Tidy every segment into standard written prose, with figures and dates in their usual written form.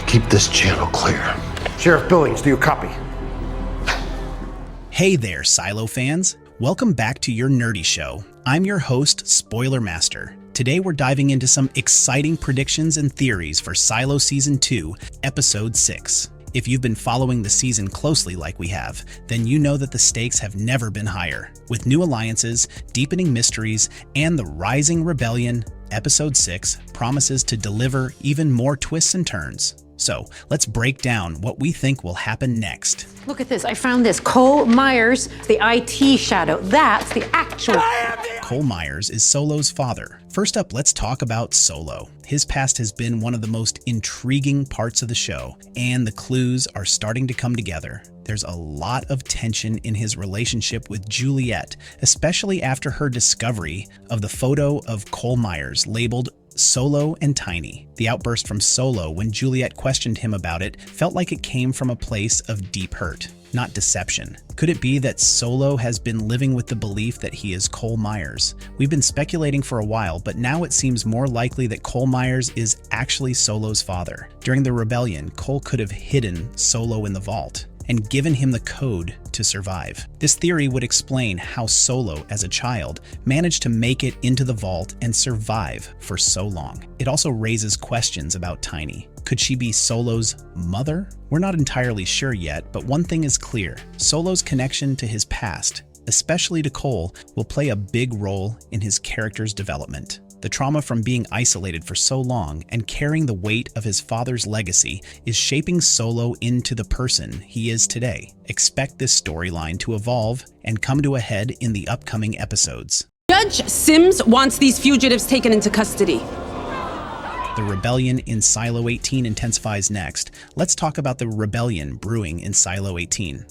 Keep this channel clear. Sheriff Billings, do you copy? Hey there, Silo fans. Welcome back to your nerdy show. I'm your host, Spoiler Master. Today we're diving into some exciting predictions and theories for Silo Season 2, Episode 6. If you've been following the season closely like we have, then you know that the stakes have never been higher. With new alliances, deepening mysteries, and the rising rebellion, Episode 6 promises to deliver even more twists and turns. So, let's break down what we think will happen next. Look at this, I found this. Cole Myers, the IT shadow. That's the actual... Cole Myers is Solo's father. First up, let's talk about Solo. His past has been one of the most intriguing parts of the show, and the clues are starting to come together. There's a lot of tension in his relationship with Juliette, especially after her discovery of the photo of Cole Myers labeled Solo and Tiny. The outburst from Solo when Juliette questioned him about it felt like it came from a place of deep hurt, not deception. Could it be that Solo has been living with the belief that he is Cole Myers? We've been speculating for a while, but now it seems more likely that Cole Myers is actually Solo's father. During the rebellion, Cole could have hidden Solo in the vault and given him the code to survive. This theory would explain how Solo, as a child, managed to make it into the vault and survive for so long. It also raises questions about Tiny. Could she be Solo's mother? We're not entirely sure yet, but one thing is clear. Solo's connection to his past, especially to Cole, will play a big role in his character's development. The trauma from being isolated for so long and carrying the weight of his father's legacy is shaping Solo into the person he is today. Expect this storyline to evolve and come to a head in the upcoming episodes. Judge Sims wants these fugitives taken into custody. The rebellion in Silo 18 intensifies next. Let's talk about the rebellion brewing in Silo 18.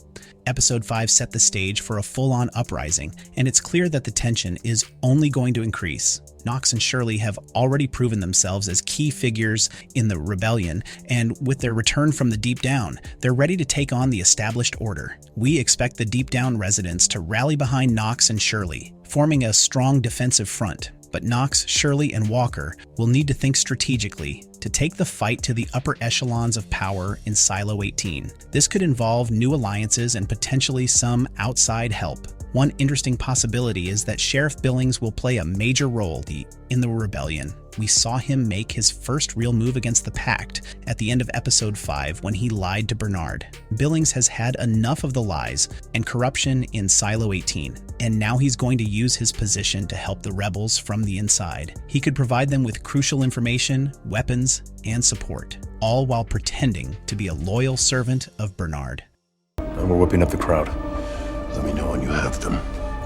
Episode 5 set the stage for a full-on uprising, and it's clear that the tension is only going to increase. Knox and Shirley have already proven themselves as key figures in the rebellion, and with their return from the Deep Down, they're ready to take on the established order. We expect the Deep Down residents to rally behind Knox and Shirley, forming a strong defensive front. But Knox, Shirley, and Walker will need to think strategically to take the fight to the upper echelons of power in Silo 18. This could involve new alliances and potentially some outside help. One interesting possibility is that Sheriff Billings will play a major role in the rebellion. We saw him make his first real move against the Pact at the end of Episode 5 when he lied to Bernard. Billings has had enough of the lies and corruption in Silo 18, and now he's going to use his position to help the rebels from the inside. He could provide them with crucial information, weapons, and support, all while pretending to be a loyal servant of Bernard. And we're whipping up the crowd. Let me know when you have them.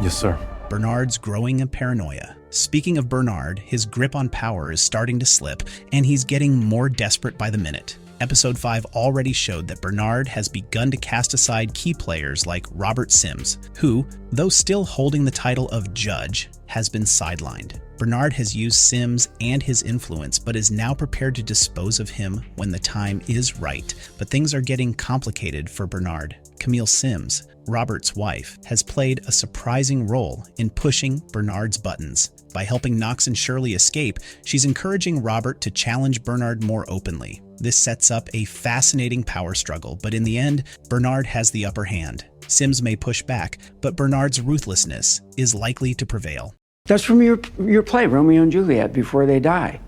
Yes, sir. Bernard's growing a paranoia. Speaking of Bernard, his grip on power is starting to slip, and he's getting more desperate by the minute. Episode 5 already showed that Bernard has begun to cast aside key players like Robert Sims, who, though still holding the title of judge, has been sidelined. Bernard has used Sims and his influence, but is now prepared to dispose of him when the time is right. But things are getting complicated for Bernard. Camille Sims, Robert's wife, has played a surprising role in pushing Bernard's buttons. By helping Knox and Shirley escape, she's encouraging Robert to challenge Bernard more openly. This sets up a fascinating power struggle, but in the end, Bernard has the upper hand. Sims may push back, but Bernard's ruthlessness is likely to prevail. That's from your play, Romeo and Juliet, before they die.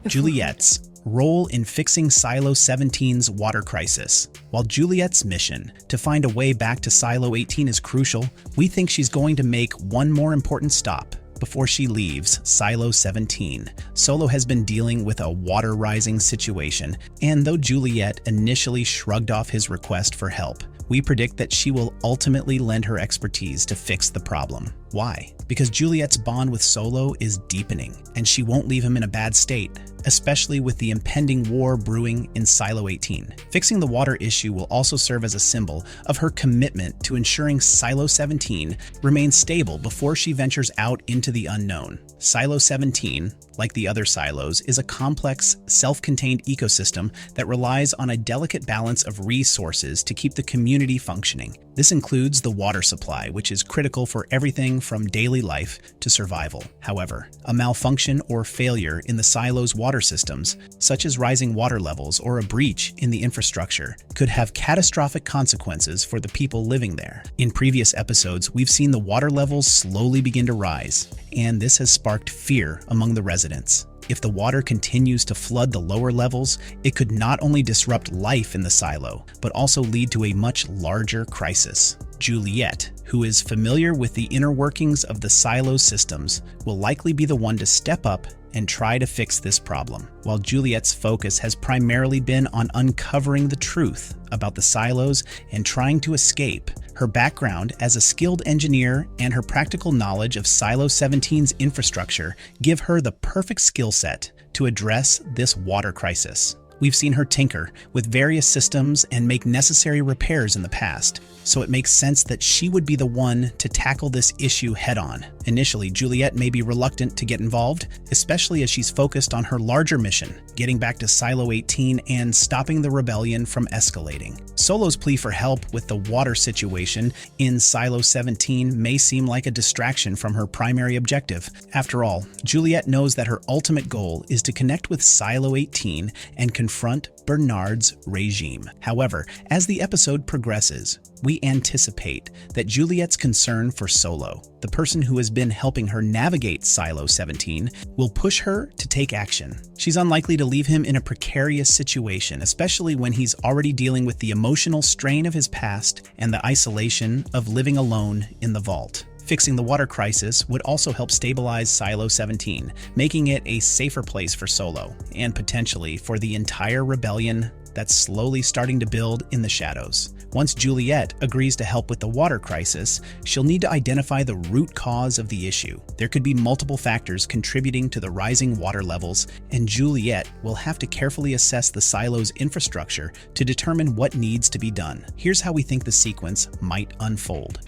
Juliette's role in fixing Silo 17's water crisis. While Juliette's mission to find a way back to Silo 18 is crucial, we think she's going to make one more important stop before she leaves Silo 17. Solo has been dealing with a water-rising situation, and though Juliette initially shrugged off his request for help, we predict that she will ultimately lend her expertise to fix the problem. Why? Because Juliette's bond with Solo is deepening, and she won't leave him in a bad state, especially with the impending war brewing in Silo 18. Fixing the water issue will also serve as a symbol of her commitment to ensuring Silo 17 remains stable before she ventures out into the unknown. Silo 17, like the other silos, is a complex, self-contained ecosystem that relies on a delicate balance of resources to keep the community functioning. This includes the water supply, which is critical for everything everything from daily life to survival. However, a malfunction or failure in the silo's water systems, such as rising water levels or a breach in the infrastructure, could have catastrophic consequences for the people living there. In previous episodes, we've seen the water levels slowly begin to rise, and this has sparked fear among the residents. If the water continues to flood the lower levels, it could not only disrupt life in the silo, but also lead to a much larger crisis. Juliette, who is familiar with the inner workings of the silo systems, will likely be the one to step up and try to fix this problem. While Juliette's focus has primarily been on uncovering the truth about the silos and trying to escape, her background as a skilled engineer and her practical knowledge of Silo 17's infrastructure give her the perfect skill set to address this water crisis. We've seen her tinker with various systems and make necessary repairs in the past, so it makes sense that she would be the one to tackle this issue head-on. Initially, Juliette may be reluctant to get involved, especially as she's focused on her larger mission, getting back to Silo 18 and stopping the rebellion from escalating. Solo's plea for help with the water situation in Silo 17 may seem like a distraction from her primary objective. After all, Juliette knows that her ultimate goal is to connect with Silo 18 and confront Bernard's regime. However, as the episode progresses, we anticipate that Juliette's concern for Solo, the person who has been helping her navigate Silo 17, will push her to take action. She's unlikely to leave him in a precarious situation, especially when he's already dealing with the emotional strain of his past and the isolation of living alone in the vault. Fixing the water crisis would also help stabilize Silo 17, making it a safer place for Solo, and potentially for the entire rebellion that's slowly starting to build in the shadows. Once Juliette agrees to help with the water crisis, she'll need to identify the root cause of the issue. There could be multiple factors contributing to the rising water levels, and Juliette will have to carefully assess the silo's infrastructure to determine what needs to be done. Here's how we think the sequence might unfold.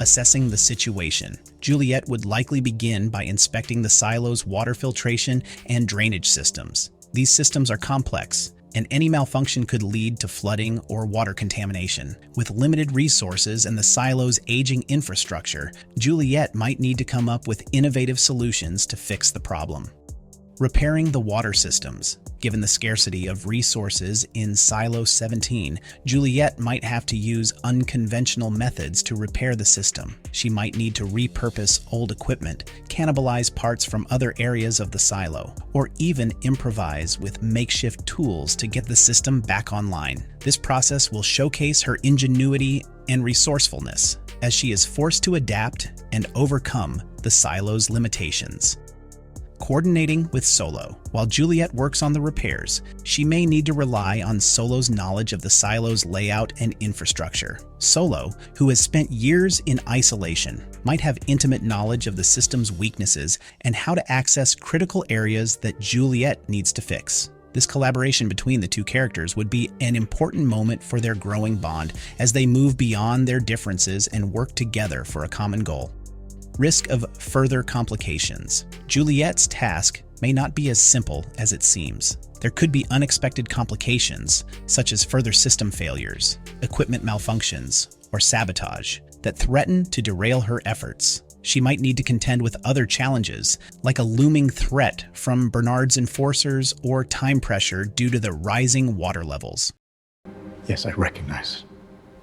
Assessing the situation. Juliette would likely begin by inspecting the silo's water filtration and drainage systems. These systems are complex, and any malfunction could lead to flooding or water contamination. With limited resources and the silo's aging infrastructure, Juliette might need to come up with innovative solutions to fix the problem. Repairing the water systems. Given the scarcity of resources in Silo 17, Juliette might have to use unconventional methods to repair the system. She might need to repurpose old equipment, cannibalize parts from other areas of the silo, or even improvise with makeshift tools to get the system back online. This process will showcase her ingenuity and resourcefulness as she is forced to adapt and overcome the silo's limitations. Coordinating with Solo. While Juliette works on the repairs, she may need to rely on Solo's knowledge of the silo's layout and infrastructure. Solo, who has spent years in isolation, might have intimate knowledge of the system's weaknesses and how to access critical areas that Juliette needs to fix. This collaboration between the two characters would be an important moment for their growing bond as they move beyond their differences and work together for a common goal. Risk of further complications. Juliette's task may not be as simple as it seems. There could be unexpected complications, such as further system failures, equipment malfunctions, or sabotage, that threaten to derail her efforts. She might need to contend with other challenges, like a looming threat from Bernard's enforcers or time pressure due to the rising water levels. Yes, I recognize.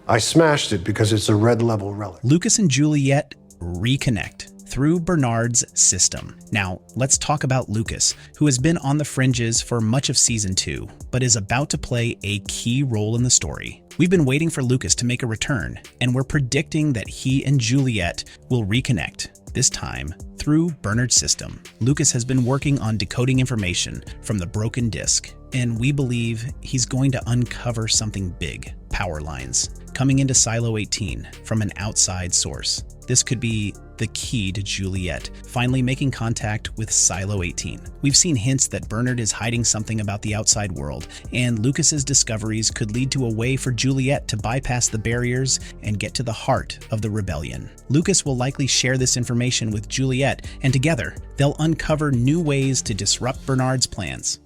I smashed it because it's a red level relic. Lukas and Juliette reconnect through Bernard's system. Now, let's talk about Lukas, who has been on the fringes for much of Season 2, but is about to play a key role in the story. We've been waiting for Lukas to make a return, and we're predicting that he and Juliette will reconnect, this time through Bernard's system. Lukas has been working on decoding information from the broken disk, and we believe he's going to uncover something big: power lines coming into Silo 18 from an outside source. This could be the key to Juliette finally making contact with Silo 18. We've seen hints that Bernard is hiding something about the outside world, and Lukas's discoveries could lead to a way for Juliette to bypass the barriers and get to the heart of the rebellion. Lukas will likely share this information with Juliette, and together, they'll uncover new ways to disrupt Bernard's plans.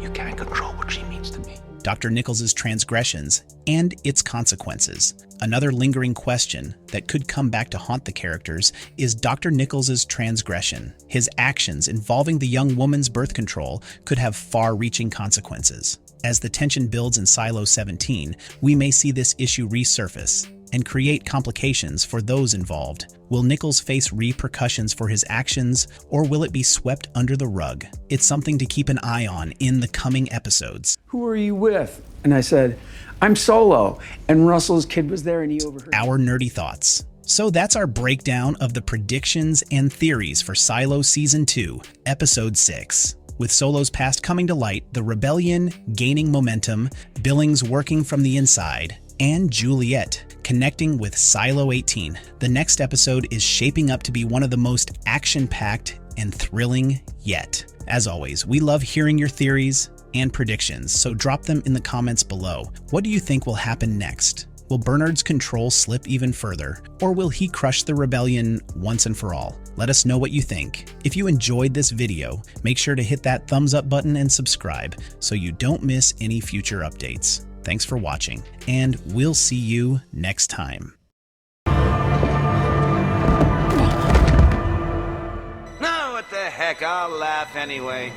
You can't control what she means to me. Dr. Nichols' transgressions and its consequences. Another lingering question that could come back to haunt the characters is Dr. Nichols' transgression. His actions involving the young woman's birth control could have far-reaching consequences. As the tension builds in Silo 17, we may see this issue resurface and create complications for those involved. Will Nichols face repercussions for his actions, or will it be swept under the rug? It's something to keep an eye on in the coming episodes. Who are you with? And I said, I'm solo. And Russell's kid was there and he overheard. Our nerdy thoughts. So that's our breakdown of the predictions and theories for Silo Season 2, Episode 6. With Solo's past coming to light, the rebellion gaining momentum, Billings working from the inside, and Juliette connecting with Silo 18. The next episode is shaping up to be one of the most action-packed and thrilling yet. As always, we love hearing your theories and predictions, so drop them in the comments below. What do you think will happen next? Will Bernard's control slip even further, or will he crush the rebellion once and for all? Let us know what you think. If you enjoyed this video, make sure to hit that thumbs up button and subscribe so you don't miss any future updates. Thanks for watching, and we'll see you next time. Now what the heck, I'll laugh anyway.